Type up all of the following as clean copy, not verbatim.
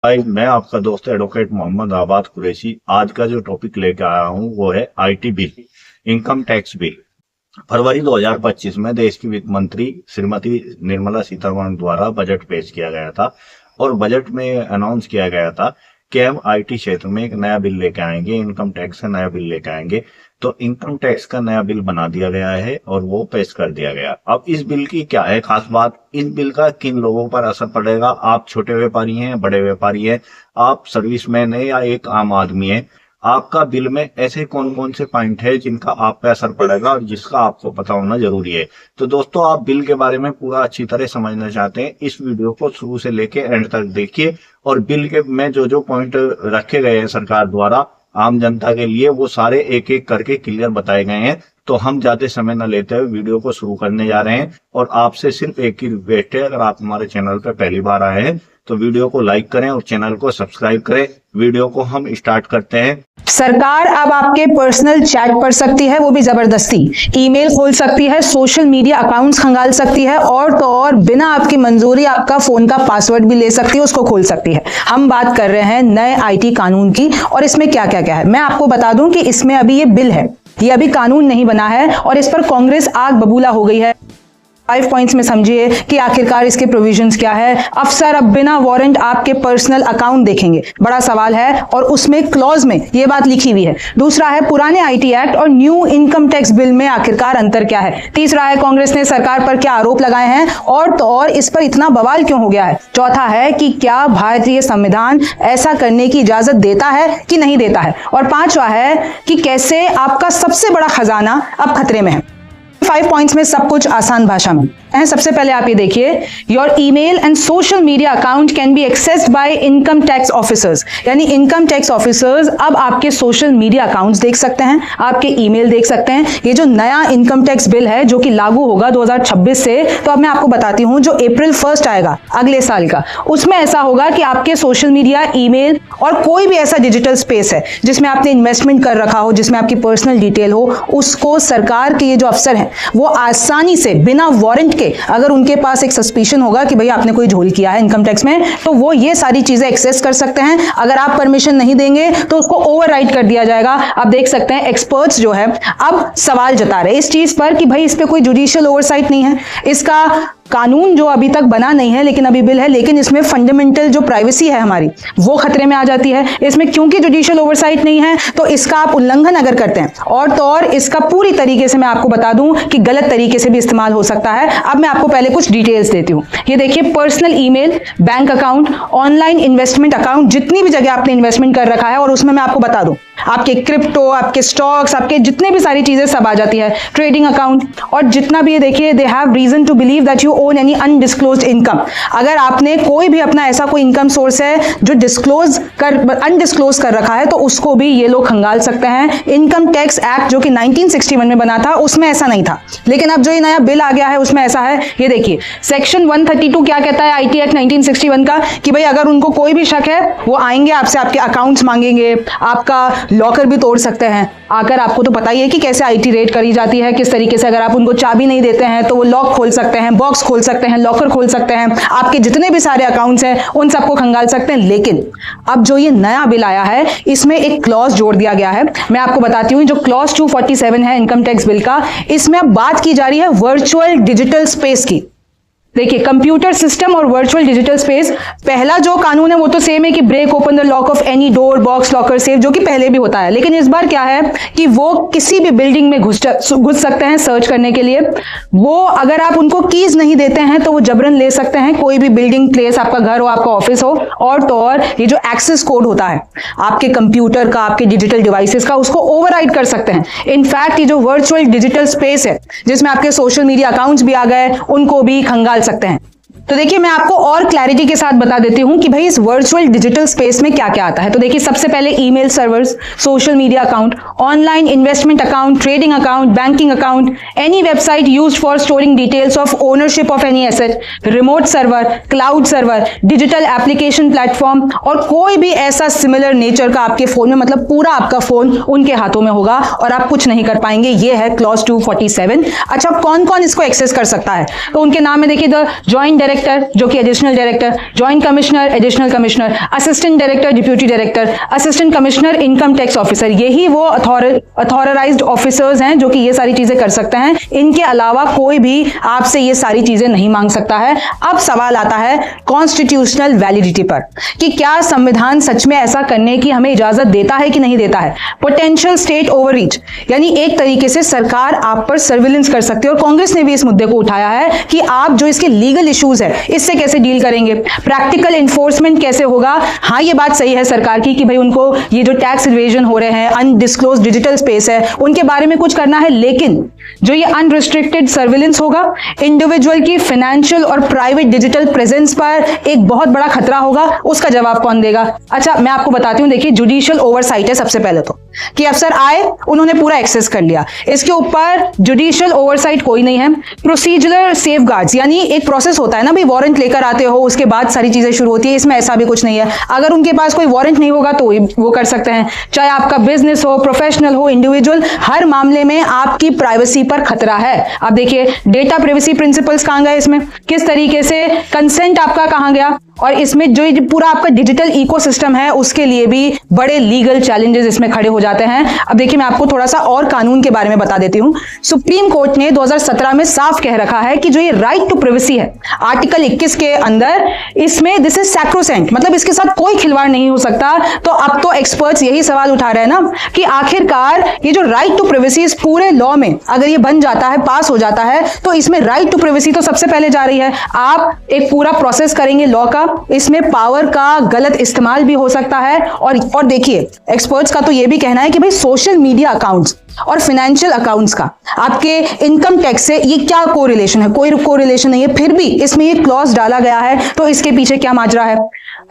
भाई मैं आपका दोस्त एडवोकेट मोहम्मद आबाद कुरैशी। आज का जो टॉपिक लेकर आया हूँ वो है IT bill, income tax bill. फरवरी 2025 में देश की वित्त मंत्री श्रीमती निर्मला सीतारमण द्वारा बजट पेश किया गया था और बजट में अनाउंस किया गया था कि हम आईटी क्षेत्र में एक नया बिल लेकर आएंगे, इनकम टैक्स का नया बिल लेकर आएंगे। तो इनकम टैक्स का नया बिल बना दिया गया है और वो पेश कर दिया गया। अब इस बिल की क्या है खास बात, इस बिल का किन लोगों पर असर पड़ेगा? आप छोटे व्यापारी हैं, बड़े व्यापारी हैं, आप सर्विसमैन है या एक आम आदमी है, आपका बिल में ऐसे कौन कौन से पॉइंट है जिनका आप पे असर पड़ेगा और जिसका आपको पता होना जरूरी है। तो दोस्तों, आप बिल के बारे में पूरा अच्छी तरह समझना चाहते हैं, इस वीडियो को शुरू से लेके एंड तक देखिए। और बिल के में जो जो पॉइंट रखे गए हैं सरकार द्वारा आम जनता के लिए, वो सारे एक एक करके क्लियर बताए गए हैं। तो हम ज्यादा समय न लेते हुए वीडियो को शुरू करने जा रहे हैं और आपसे सिर्फ एक ही रिक्वेस्ट है, अगर आप हमारे चैनल पर पहली बार आए हैं तो वीडियो को लाइक करें और चैनल को सब्सक्राइब करें। वीडियो को हम स्टार्ट करते हैं। सरकार अब आपके पर्सनल चैट पढ़ सकती है, वो भी जबरदस्ती। ईमेल खोल सकती है, सोशल मीडिया अकाउंट्स खंगाल सकती है और तो और बिना आपकी मंजूरी आपका फोन का पासवर्ड भी ले सकती है, उसको खोल सकती है। हम बात कर रहे हैं नए आईटी कानून की और इसमें क्या क्या क्या है मैं आपको बता दूं कि इसमें अभी ये बिल है, ये अभी कानून नहीं बना है और इस पर कांग्रेस आग बबूला हो गई है। 5 पॉइंट्स में समझिए कि आखिरकार इसके प्रोविजंस क्या है। अफसर अब बिना वारंट आपके पर्सनल अकाउंट देखेंगे, बड़ा सवाल है, और उसमें क्लॉज में ये बात लिखी हुई है। दूसरा है पुराने आईटी एक्ट और न्यू इनकम टैक्स बिल में आखिरकार अंतर क्या है। तीसरा है कांग्रेस ने सरकार पर क्या आरोप लगाए हैं और तो और इस पर इतना बवाल क्यों हो गया है। चौथा है कि क्या भारतीय संविधान ऐसा करने की इजाजत देता है कि नहीं देता है। और पांचवा है कि कैसे आपका सबसे बड़ा खजाना अब खतरे में है। 5 पॉइंट्स में सब कुछ आसान भाषा में है। सबसे पहले आप ये देखिए, your email and social media account can be accessed by income tax officers. यानी इनकम टैक्स ऑफिसर्स अब आपके सोशल मीडिया अकाउंट्स देख सकते हैं, आपके ईमेल देख सकते हैं। ये जो नया इनकम टैक्स बिल है जो कि लागू होगा 2026 से, तो अब मैं आपको बताती हूं, जो अप्रैल 1 आएगा अगले साल का, उसमें ऐसा होगा कि आपके सोशल मीडिया, ईमेल और कोई भी ऐसा डिजिटल स्पेस है जिसमें आपने इन्वेस्टमेंट कर रखा हो, जिसमें आपकी पर्सनल डिटेल हो, उसको सरकार के ये जो अफसर हैं वो आसानी से बिना वारंट के, अगर उनके पास एक सस्पिशन होगा कि भाई आपने कोई झोल किया है इनकम टैक्स में, तो वो ये सारी चीजें एक्सेस कर सकते हैं। अगर आप परमिशन नहीं देंगे तो उसको ओवरराइड कर दिया जाएगा। आप देख सकते हैं एक्सपर्ट्स जो है अब सवाल जता रहे इस चीज पर कि भाई इस पे कोई जुडिशियल ओवरसाइट नहीं है। इसका कानून जो अभी तक बना नहीं है लेकिन अभी बिल है, लेकिन इसमें फंडामेंटल जो प्राइवेसी है हमारी वो खतरे में आ जाती है। इसमें क्योंकि जुडिशियल ओवरसाइट नहीं है तो इसका आप उल्लंघन अगर करते हैं और तो और इसका पूरी तरीके से मैं आपको बता दूं कि गलत तरीके से भी इस्तेमाल हो सकता है। अब मैं आपको पहले कुछ डिटेल्स देती हूं। ये देखिए, personal email, bank account, online investment account, जितनी भी जगह आपने इन्वेस्टमेंट कर रखा है, और उसमें मैं आपको बता दूं आपके क्रिप्टो, आपके स्टॉक्स, आपके जितने भी सारी चीजें सब आ जाती है, ट्रेडिंग अकाउंट, और जितना भी ये देखिए, they have reason to believe that you own any undisclosed income. अगर आपने कोई भी अपना ऐसा कोई इनकम सोर्स है जो अनडिस्क्लोज कर रखा है, तो उसको भी ये लोग खंगाल सकते हैं। इनकम टैक्स एक्ट जो कि 1961 में बना था उसमें ऐसा नहीं था, लेकिन अब जो ये नया बिल आ गया है उसमें ऐसा है। ये देखिए, सेक्शन 132 क्या कहता है आईटी एक्ट 1961 का, कि भाई अगर उनको कोई भी शक है वो आएंगे आपसे, आपके अकाउंट्स मांगेंगे, आपका लॉकर भी तोड़ सकते हैं आकर। आपको तो पता ही है कि कैसे आईटी रेड करी जाती है, किस तरीके से अगर आप उनको चाबी नहीं देते हैं तो वो लॉक खोल सकते हैं, बॉक्स खोल सकते हैं, लॉकर खोल सकते हैं, आपके जितने भी सारे अकाउंट्स हैं उन सबको खंगाल सकते हैं। लेकिन अब जो ये नया बिल आया है इसमें एक क्लॉज जोड़ दिया गया है। मैं आपको बताती हूं, जो क्लॉज 247 है इनकम टैक्स बिल का, इसमें अब बात की जा रही है वर्चुअल डिजिटल स्पेस की। देखिए, कंप्यूटर सिस्टम और वर्चुअल डिजिटल स्पेस, पहला जो कानून है वो तो सेम है कि break open the lock of any door, box, locker, safe, जो कि पहले भी होता है। लेकिन इस बार क्या है कि वो किसी भी बिल्डिंग में घुस सकते हैं सर्च करने के लिए। वो अगर आप उनको कीज नहीं देते हैं तो वो जबरन ले सकते हैं, कोई भी बिल्डिंग, प्लेस, आपका घर हो, आपका ऑफिस हो, और तो और ये जो एक्सेस कोड होता है आपके कंप्यूटर का, आपके डिजिटल डिवाइसेस का, उसको ओवरराइड कर सकते हैं। इनफैक्ट ये जो वर्चुअल डिजिटल स्पेस है जिसमें आपके सोशल मीडिया अकाउंट्स भी आ गए, उनको भी खंगाल सकते हैं। तो देखिए, मैं आपको और क्लैरिटी के साथ बता देती हूं कि भाई इस वर्चुअल डिजिटल स्पेस में क्या क्या आता है। तो देखिए, सबसे पहले email servers, social media account, online investment account, trading account, banking account, any website used for storing details of ownership of any asset, remote server, cloud server, digital application platform, और कोई भी ऐसा सिमिलर नेचर का आपके phone में, मतलब पूरा आपका फोन उनके हाथों में होगा और आप कुछ नहीं कर पाएंगे। ये है क्लॉज 247। अच्छा, कौन कौन इसको एक्सेस कर सकता है? तो उनके नाम में देखिए, द ज्वाइंट डायरेक्टर डायरेक्टर जो कि additional director, joint commissioner, additional commissioner, assistant director, deputy director, assistant commissioner, income tax officer, यही वो अथॉराइज्ड ऑफिसर्स हैं जो कि ये सारी चीजें कर सकते हैं। इनके अलावा कोई भी आपसे ये सारी चीजें नहीं मांग सकता है। अब सवाल आता है कॉन्स्टिट्यूशनल वैलिडिटी पर कि क्या संविधान सच में ऐसा करने की हमें इजाजत देता है कि नहीं देता है। पोटेंशियल स्टेट ओवररीच, यानी एक तरीके से सरकार आप पर सर्विलेंस कर सकती है, और कांग्रेस ने भी इस मुद्दे को उठाया है कि आप जो इसके लीगल इश्यूज है इससे कैसे डील करेंगे, प्रैक्टिकल इन्फोर्समेंट कैसे होगा। हाँ, ये बात सही है सरकार की कि भाई उनको ये जो टैक्स इवेजन हो रहे हैं, अनडिस्क्लोज्ड डिजिटल स्पेस है, उनके बारे में कुछ करना है, लेकिन जो ये अनरिस्ट्रिक्टेड सर्विलेंस होगा, इंडिविजुअल की फाइनेंशियल और प्राइवेट डिजिटल प्रेजेंस पर एक बहुत बड़ा खतरा होगा, उसका जवाब कौन देगा। अच्छा, मैं आपको बताती हूं, देखिए जुडिशियल ओवरसाइट है सबसे पहले तो, कि अफसर आए, उन्होंने पूरा एक्सेस कर लिया, इसके ऊपर जुडिशियल ओवरसाइट कोई नहीं है। प्रोसीजरल सेफगार्ड्स, यानी एक प्रोसेस होता है ना भाई, वारंट लेकर आते हो उसके बाद सारी चीजें शुरू होती है, इसमें ऐसा भी कुछ नहीं है। अगर उनके पास कोई वारंट नहीं होगा तो वो कर सकते हैं, चाहे आपका बिजनेस हो, प्रोफेशनल हो, इंडिविजुअल, हर मामले में आपकी प्राइवेसी पर खतरा है। अब देखिए डेटा प्राइवेसी प्रिंसिपल्स कहां गए इसमें, किस तरीके से कंसेंट आपका कहां गया, और इसमें जो पूरा आपका डिजिटल इकोसिस्टम है उसके लिए भी बड़े लीगल चैलेंजेस इसमें खड़े हो जाते हैं। अब देखिए मैं आपको थोड़ा सा और कानून के बारे में बता देती हूं। सुप्रीम कोर्ट ने 2017 में साफ कह रखा है कि जो ये राइट टू प्राइवेसी है आर्टिकल 21 के अंदर, इसमें दिस इज सैक्रोसेंट, मतलब इसके साथ कोई खिलवाड़ नहीं हो सकता। तो अब तो एक्सपर्ट्स यही सवाल उठा रहे हैं ना कि आखिरकार ये जो राइट टू प्राइवेसी इस पूरे लॉ में अगर ये बन जाता है, पास हो जाता है, तो इसमें राइट टू प्राइवेसी तो सबसे पहले जा रही है। आप एक पूरा प्रोसेस करेंगे लॉ का, इसमें पावर का गलत इस्तेमाल भी हो सकता है। और देखिए एक्सपर्ट्स का तो यह भी कहना है कि भाई सोशल मीडिया अकाउंट्स और फाइनेंशियल अकाउंट्स का आपके इनकम टैक्स से ये क्या कोरिलेशन है, कोई कोरिलेशन नहीं है, फिर भी इसमें ये क्लॉज डाला गया है, तो इसके पीछे क्या माजरा है।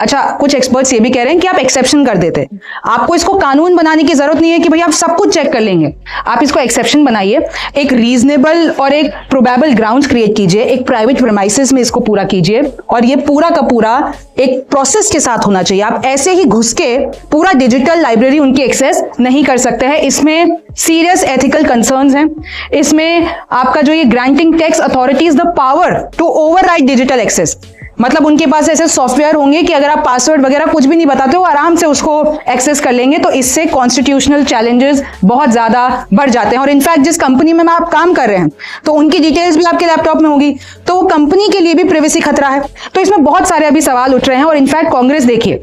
अच्छा, कुछ एक्सपर्ट्स ये भी कह रहे हैं कि आप एक्सेप्शन कर देते, आपको इसको कानून बनाने की जरूरत नहीं है कि भाई आप सब कुछ चेक कर लेंगे, आप इसको एक्सेप्शन बनाइए, एक रीजनेबल और एक प्रोबेबल ग्राउंड्स क्रिएट कीजिए, एक प्राइवेट प्रेमाइसेस में इसको पूरा कीजिए, और ये पूरा का पूरा एक प्रोसेस के साथ होना चाहिए। आप ऐसे ही घुस के पूरा डिजिटल लाइब्रेरी उनकी एक्सेस नहीं कर सकते हैं, इसमें सीरियस एथिकल कंसर्न्स हैं। इसमें आपका जो ये granting tax authorities the power to override digital access, मतलब उनके पास ऐसे सॉफ्टवेयर होंगे कि अगर आप पासवर्ड वगैरह कुछ भी नहीं बताते हो आराम से उसको एक्सेस कर लेंगे। तो इससे कॉन्स्टिट्यूशनल चैलेंजेस बहुत ज्यादा बढ़ जाते हैं। और इनफैक्ट जिस कंपनी में आप काम कर रहे हैं तो उनकी डिटेल्स भी आपके लैपटॉप में होगी, तो वो कंपनी के लिए भी प्राइवेसी खतरा है। तो इसमें बहुत सारे अभी सवाल उठ रहे हैं। और इनफैक्ट कांग्रेस, देखिए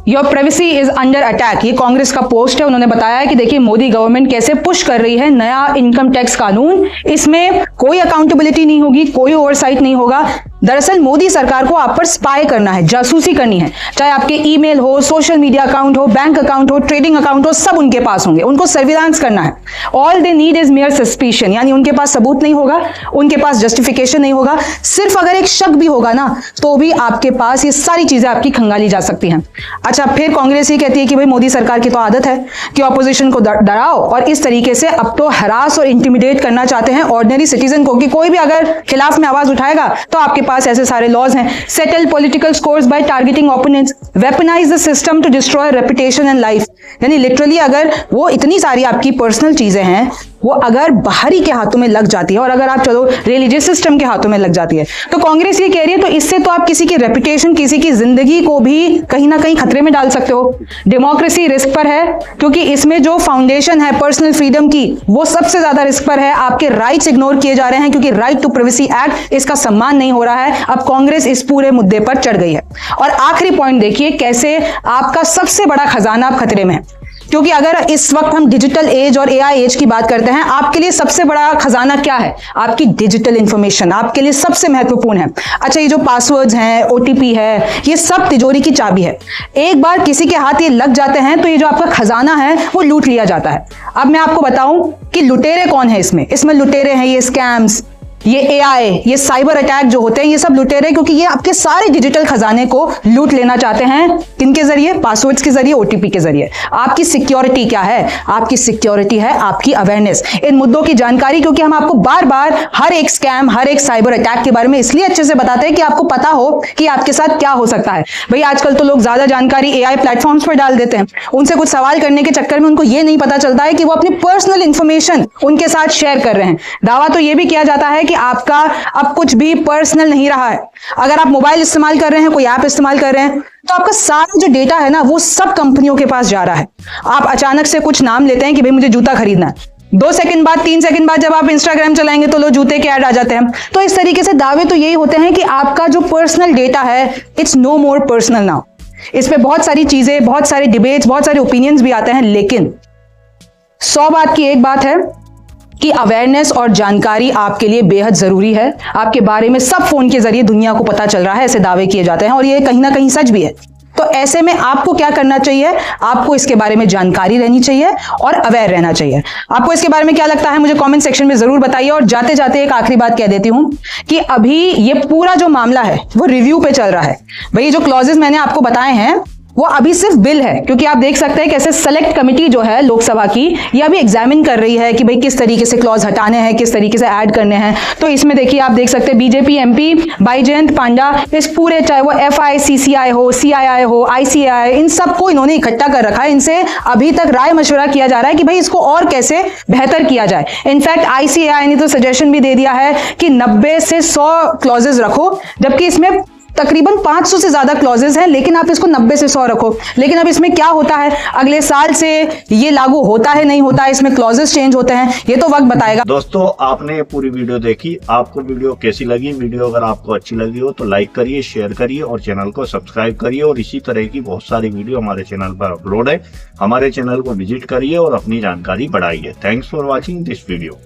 your privacy is under attack, ये कांग्रेस का पोस्ट है। उन्होंने बताया है कि देखिए मोदी गवर्नमेंट कैसे पुश कर रही है नया इनकम टैक्स कानून, इसमें कोई अकाउंटेबिलिटी नहीं होगी, कोई ओवरसाइट नहीं होगा। दरअसल मोदी सरकार को आप पर स्पाई करना है, जासूसी करनी है, चाहे आपके ईमेल हो, सोशल मीडिया अकाउंट हो, बैंक अकाउंट हो, ट्रेडिंग अकाउंट हो, सब उनके पास होंगे, उनको सर्विलांस करना है। All they need is mayor suspicion, यानी उनके पास सबूत नहीं होगा, उनके पास जस्टिफिकेशन नहीं होगा, सिर्फ अगर एक शक भी होगा ना तो भी आपके पास ये सारी चीजें आपकी खंगाली जा सकती हैं। अच्छा, फिर कांग्रेस ये कहती है कि भाई मोदी सरकार की तो आदत है कि ऑपोजिशन को डराओ और इस तरीके से अब तो हरास और इंटिमिडेट करना चाहते हैं ऑर्डिनरी सिटीजन को, कि कोई भी अगर खिलाफ में आवाज उठाएगा तो आपके पास ऐसे सारे लॉज हैं। Settle political scores by targeting opponents, weaponize the system to destroy reputation and life, यानी लिटरली अगर वो इतनी सारी आपकी पर्सनल चीजें हैं वो अगर बाहरी के हाथों में लग जाती है और अगर आप चलो रिलीजियस सिस्टम के हाथों में लग जाती है, तो कांग्रेस ये कह रही है तो इससे तो आप किसी की रेपुटेशन, किसी की जिंदगी को भी कहीं ना कहीं खतरे में डाल सकते हो। डेमोक्रेसी रिस्क पर है क्योंकि इसमें जो फाउंडेशन है पर्सनल फ्रीडम की वो सबसे ज्यादा रिस्क पर है। आपके राइट्स इग्नोर किए जा रहे हैं क्योंकि राइट टू प्राइवेसी एक्ट इसका सम्मान नहीं हो रहा है। अब कांग्रेस इस पूरे मुद्दे पर चढ़ गई है। और आखिरी पॉइंट देखिए कैसे आपका सबसे बड़ा खजाना अब खतरे में है, क्योंकि अगर इस वक्त हम डिजिटल एज और एआई एज की बात करते हैं, आपके लिए सबसे बड़ा खजाना क्या है? आपकी डिजिटल इंफॉर्मेशन आपके लिए सबसे महत्वपूर्ण है। अच्छा, ये जो पासवर्ड्स हैं, ओटीपी है, ये सब तिजोरी की चाबी है। एक बार किसी के हाथ ये लग जाते हैं तो ये जो आपका खजाना है वो लूट लिया जाता है। अब मैं आपको बताऊं कि लुटेरे कौन है इसमें लुटेरे हैं ये स्कैम्स, ये एआई, ये साइबर अटैक जो होते हैं, ये सब लुटेरे, क्योंकि ये आपके सारे डिजिटल खजाने को लूट लेना चाहते हैं। किनके जरिए? पासवर्ड्स के जरिए, ओटीपी के जरिए। आपकी सिक्योरिटी क्या है? आपकी सिक्योरिटी है आपकी अवेयरनेस, इन मुद्दों की जानकारी, क्योंकि हम आपको बार बार हर एक स्कैम, हर एक साइबर अटैक के बारे में इसलिए अच्छे से बताते हैं कि आपको पता हो कि आपके साथ क्या हो सकता है। भाई आजकल तो लोग ज्यादा जानकारी एआई प्लेटफॉर्म्स पर डाल देते हैं, उनसे कुछ सवाल करने के चक्कर में उनको ये नहीं पता चलता है कि वो अपनी पर्सनल इंफॉर्मेशन उनके साथ शेयर कर रहे हैं। दावा तो ये भी किया जाता है कि आपका अब कुछ भी पर्सनल नहीं रहा है। अगर आप मोबाइल इस्तेमाल कर रहे हैं, कोई ऐप इस्तेमाल कर रहे हैं, तो आपका सारा जो डेटा है ना वो सब कंपनियों के पास जा रहा है। आप अचानक से कुछ नाम लेते हैं कि भाई मुझे जूता खरीदना है, 2 सेकंड बाद 3 सेकंड बाद जब आप इंस्टाग्राम चलाएंगे तो लो जूते के ऐड आ जाते हैं। तो इस तरीके से दावे तो यही होते हैं कि आपका जो पर्सनल डेटा है it's no more personal now. इस पे बहुत सारी चीजें, बहुत सारे डिबेट्स, बहुत सारे ओपिनियंस भी आते हैं, लेकिन 100 बात की एक बात है कि अवेयरनेस और जानकारी आपके लिए बेहद जरूरी है। आपके बारे में सब फोन के जरिए दुनिया को पता चल रहा है, ऐसे दावे किए जाते हैं और ये कहीं ना कहीं सच भी है। तो ऐसे में आपको क्या करना चाहिए? आपको इसके बारे में जानकारी रहनी चाहिए और अवेयर रहना चाहिए। आपको इसके बारे में क्या लगता है मुझे कमेंट सेक्शन में जरूर बताइए। और जाते जाते एक आखिरी बात कह देती हूं कि अभी ये पूरा जो मामला है वो रिव्यू पे चल रहा है। भाई जो क्लॉजेस मैंने आपको बताए हैं वो अभी सिर्फ बिल है, क्योंकि आप देख सकते हैं कैसे सेलेक्ट कमेटी जो है लोकसभा की ये अभी एग्जामिन कर रही है कि भाई किस तरीके से क्लॉज हटाने हैं, किस तरीके से ऐड करने हैं। तो इसमें देखिए आप देख सकते हैं बीजेपी एमपी बैजयंत पांडा इस पूरे, चाहे वो FICCI हो, CII हो, ICAI, इन सबको इन्होंने इकट्ठा कर रखा है। इनसे अभी तक राय मशवरा किया जा रहा है कि भाई इसको और कैसे बेहतर किया जाए। इनफैक्ट ICAI ने तो सजेशन भी दे दिया है कि 90 से 100 क्लॉजेस रखो, जबकि इसमें तकरीबन 500 से ज्यादा क्लॉजेस हैं, लेकिन आप इसको 90 से 100 रखो। लेकिन अब इसमें क्या होता है, अगले साल से ये लागू होता है नहीं होता है, इसमें क्लॉजेस चेंज होते हैं, ये तो वक्त बताएगा। दोस्तों आपने पूरी वीडियो देखी, आपको वीडियो कैसी लगी? वीडियो अगर आपको अच्छी लगी हो तो लाइक करिए, शेयर करिए और चैनल को सब्सक्राइब करिए। और इसी तरह की बहुत सारी वीडियो हमारे चैनल पर अपलोड है, हमारे चैनल को विजिट करिए और अपनी जानकारी बढ़ाइए। Thanks for watching this video.